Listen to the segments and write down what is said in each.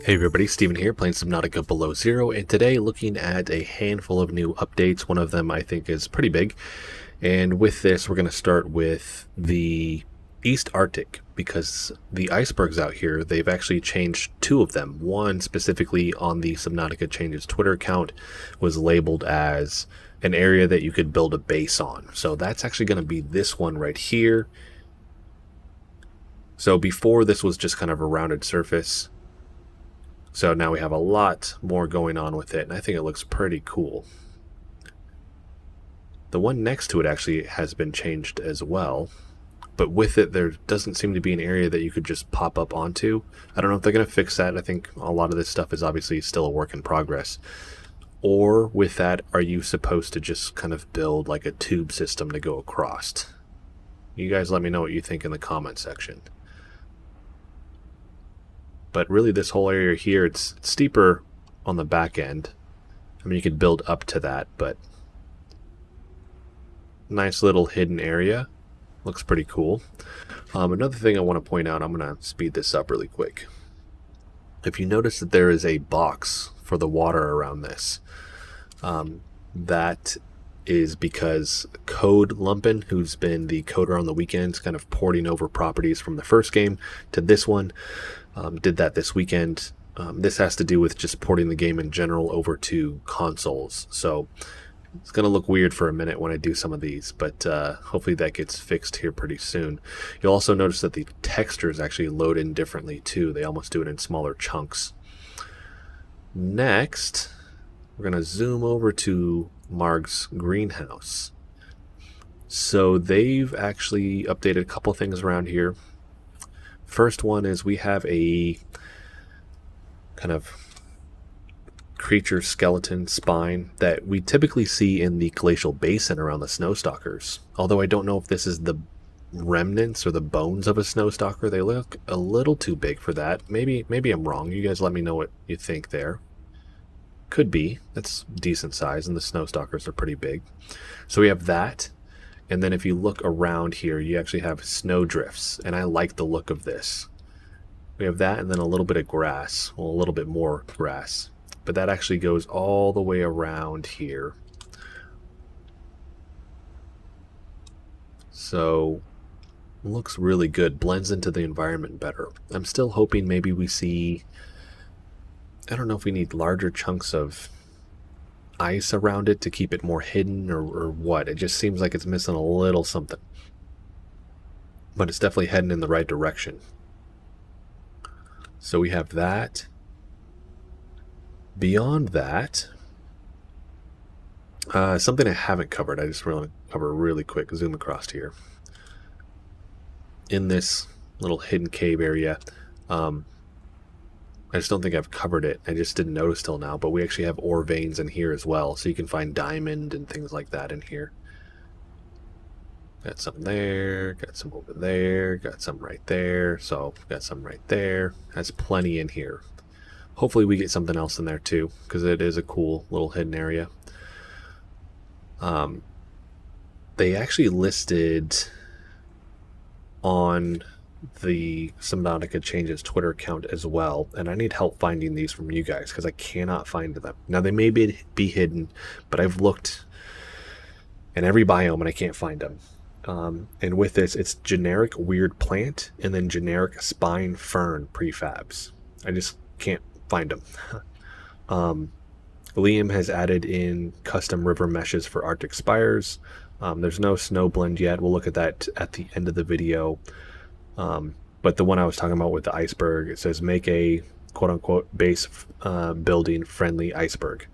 Hey everybody, Steven here, playing Subnautica Below Zero, and today looking at a handful of new updates. One of them I think is pretty big, and with this we're going to start with the East Arctic, because the icebergs out here, they've actually changed two of them. One specifically on the Subnautica Changes Twitter account was labeled as an area that you could build a base on. So that's actually going to be this one right here. So before, this was just kind of a rounded surface. So now we have a lot more going on with it, and I think it looks pretty cool. The one next to it actually has been changed as well, but with it there doesn't seem to be an area that you could just pop up onto. I don't know if they're going to fix that. I think a lot of this stuff is obviously still a work in progress. Or with that, are you supposed to just kind of build like a tube system to go across? You guys let me know what you think in the comment section. But really this whole area here, it's steeper on the back end. I mean, you could build up to that, but nice little hidden area. Looks pretty cool. Another thing I want to point out, I'm going to speed this up really quick. If you notice that there is a box for the water around this, that is because Code Lumpin, who's been the coder on the weekends, kind of porting over properties from the first game to this one, did that this weekend. This has to do with just porting the game in general over to consoles. So it's going to look weird for a minute when I do some of these, but hopefully that gets fixed here pretty soon. You'll also notice that the textures actually load in differently too. They almost do it in smaller chunks. Next, we're going to zoom over to Marg's greenhouse. So they've actually updated a couple things around here. First one is we have a kind of creature skeleton spine that we typically see in the glacial basin around the snowstalkers. Although I don't know if this is the remnants or the bones of a snowstalker. They look a little too big for that. Maybe I'm wrong. You guys let me know what you think there. Could be. That's decent size, and the snowstalkers are pretty big. So we have that. And then if you look around here, you actually have snow drifts, and I like the look of this. We have that and then a little bit of grass, well, a little bit more grass. But that actually goes all the way around here. So, looks really good, blends into the environment better. I'm still hoping maybe we see, I don't know if we need larger chunks of ice around it to keep it more hidden or what. It just seems like it's missing a little something, but it's definitely heading in the right direction. So we have that. Beyond that, something I haven't covered, I just want to cover really quick. Zoom across here. In this little hidden cave area, I just don't think I've covered it. I just didn't notice till now, but we actually have ore veins in here as well, so you can find diamond and things like that in here. Got some there, got some over there, got some right there, so got some right there. Has plenty in here. Hopefully we get something else in there too, because it is a cool little hidden area. They actually listed on the Subnautica Changes Twitter account as well, and I need help finding these from you guys because I cannot find them. Now they may be hidden, but I've looked in every biome and I can't find them. And with this, it's generic weird plant and then generic spine fern prefabs. I just can't find them. Liam has added in custom river meshes for Arctic spires. There's no snow blend yet. We'll look at that at the end of the video. But the one I was talking about with the iceberg, it says make a quote-unquote base building friendly iceberg.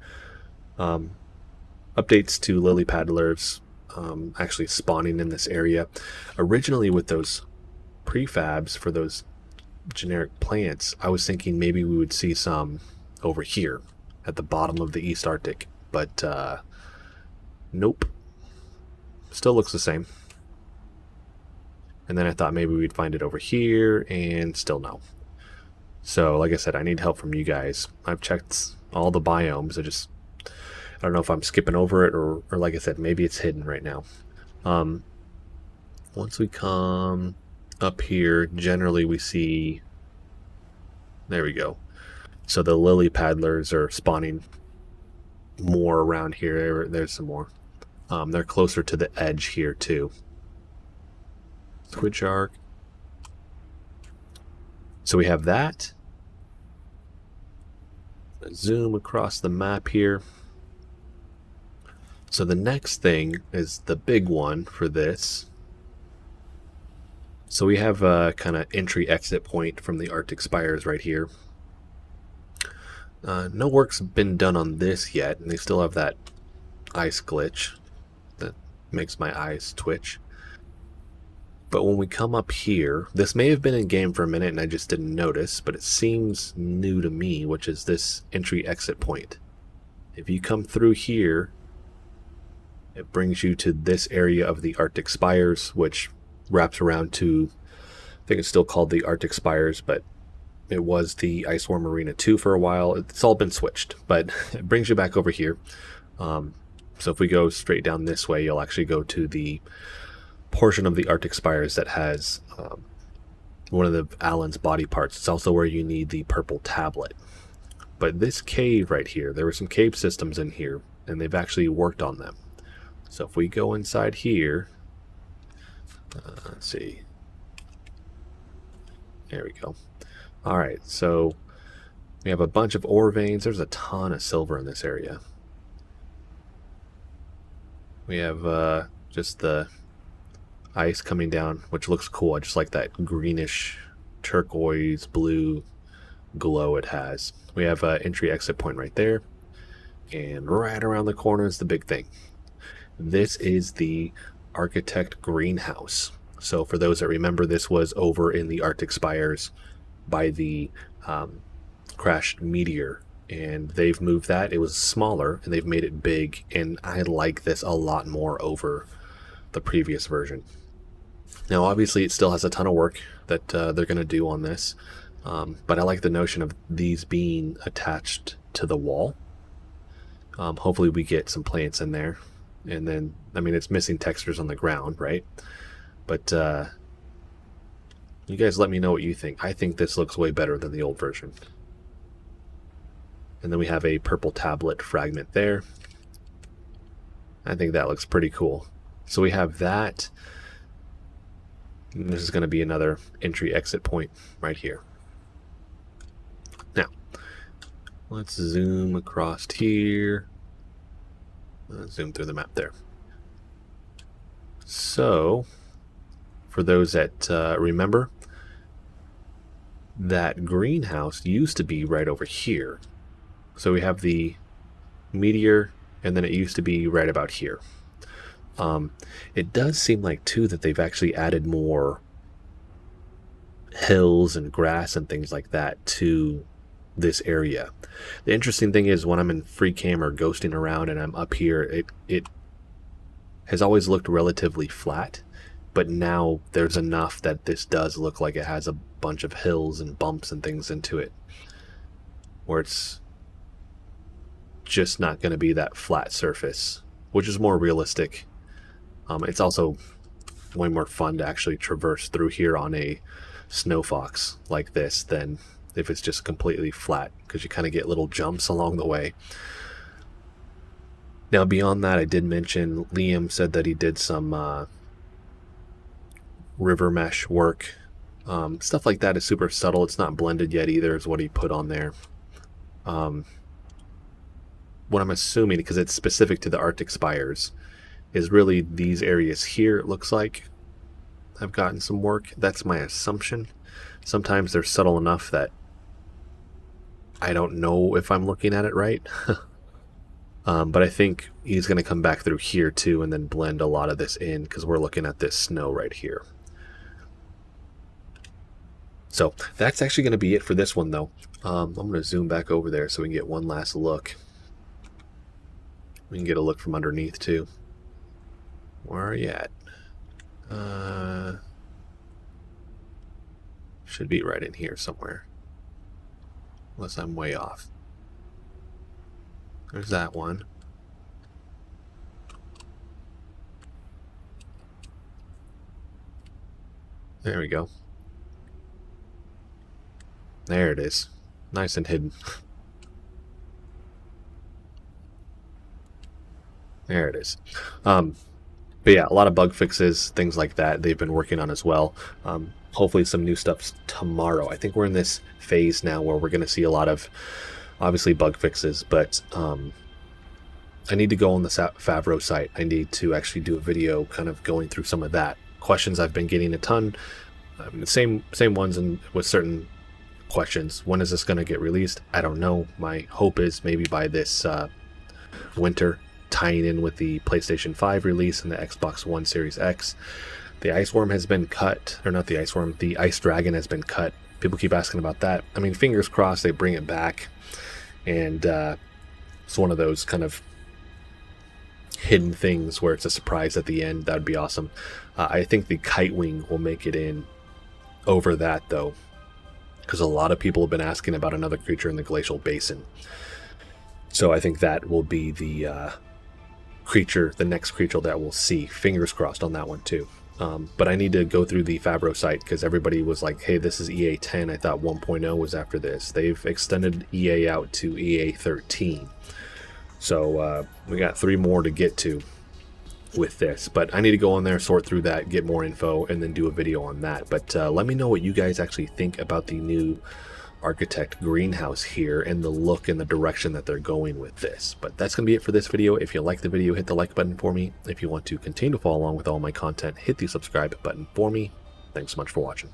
Updates to lily paddlers actually spawning in this area. Originally with those prefabs for those generic plants, I was thinking maybe we would see some over here at the bottom of the East Arctic, but nope. Still looks the same. And then I thought maybe we'd find it over here, and still no. So, like I said, I need help from you guys. I've checked all the biomes. I don't know if I'm skipping over it, or like I said, maybe it's hidden right now. Once we come up here, generally we see, there we go. So the lily paddlers are spawning more around here. There's some more. They're closer to the edge here too. Squid shark. So we have that. Zoom across the map here. So the next thing is the big one for this. So we have a kind of entry exit point from the Arctic Spires right here. No work's been done on this yet, and they still have that ice glitch that makes my eyes twitch. But when we come up here, this may have been in game for a minute and I just didn't notice, but it seems new to me, which is this entry exit point. If you come through here, it brings you to this area of the Arctic Spires, which wraps around to, I think it's still called the Arctic Spires, but it was the Ice War Marina 2 for a while. It's all been switched, but it brings you back over here. So if we go straight down this way, you'll actually go to the portion of the Arctic Spires that has one of the Alan's body parts. It's also where you need the purple tablet. But this cave right here, there were some cave systems in here, and they've actually worked on them. So if we go inside here, let's see. There we go. All right, so we have a bunch of ore veins. There's a ton of silver in this area. We have just the ice coming down, which looks cool. I just like that greenish turquoise blue glow it has. We have an entry exit point right there, and right around the corner is the big thing. This is the Architect Greenhouse. So for those that remember, this was over in the Arctic Spires by the crashed meteor, and they've moved that. It was smaller and they've made it big, and I like this a lot more over the previous version. Now obviously it still has a ton of work that they're going to do on this, but I like the notion of these being attached to the wall. Hopefully we get some plants in there, and then, I mean, it's missing textures on the ground, right? But you guys let me know what you think. I think this looks way better than the old version. And then we have a purple tablet fragment there. I think that looks pretty cool. So we have that. And this is going to be another entry exit point right here. Now, let's zoom across here. Zoom through the map there. So, for those that remember, that greenhouse used to be right over here. So we have the meteor, and then it used to be right about here. It does seem like, too, that they've actually added more hills and grass and things like that to this area. The interesting thing is, when I'm in free cam or ghosting around and I'm up here, it has always looked relatively flat, but now there's enough that this does look like it has a bunch of hills and bumps and things into it, where it's just not going to be that flat surface, which is more realistic. It's also way more fun to actually traverse through here on a snow fox like this than if it's just completely flat, because you kind of get little jumps along the way. Now beyond that, I did mention Liam said that he did some river mesh work. Stuff like that is super subtle. It's not blended yet either, is what he put on there. What I'm assuming, because it's specific to the Arctic Spires, is really these areas here, it looks like I've gotten some work. That's my assumption. Sometimes they're subtle enough that I don't know if I'm looking at it right. But I think he's going to come back through here too and then blend a lot of this in, because we're looking at this snow right here. So that's actually going to be it for this one, though. I'm going to zoom back over there so we can get one last look. We can get a look from underneath too. Where are you at? Should be right in here somewhere, unless I'm way off. There's that one. There we go. There it is. Nice and hidden. There it is. But yeah, a lot of bug fixes, things like that they've been working on as well. Hopefully some new stuff tomorrow. I think we're in this phase now where we're going to see a lot of, obviously, bug fixes, but I need to go on the Favreau site. I need to actually do a video kind of going through some of that. Questions I've been getting a ton. The same ones and with certain questions. When is this going to get released? I don't know. My hope is maybe by this winter, tying in with the PlayStation 5 release and the Xbox One Series X. The Ice Worm has been cut, or not the Ice Worm, the Ice Dragon has been cut. People keep asking about that. I mean, fingers crossed they bring it back, and it's one of those kind of hidden things where it's a surprise at the end. That would be awesome. I think the Kite Wing will make it in over that, though, because a lot of people have been asking about another creature in the Glacial Basin. So I think that will be the creature, the next creature that we'll see. Fingers crossed on that one too. But I need to go through the Favreau site because everybody was like, hey, this is EA 10. I thought 1.0 was after this. They've extended EA out to EA 13. So we got 3 more to get to with this. But I need to go on there, sort through that, get more info, and then do a video on that. But let me know what you guys actually think about the new Architect greenhouse here and the look and the direction that they're going with this. But that's going to be it for this video. If you like the video, hit the like button for me. If you want to continue to follow along with all my content, hit the subscribe button for me. Thanks so much for watching.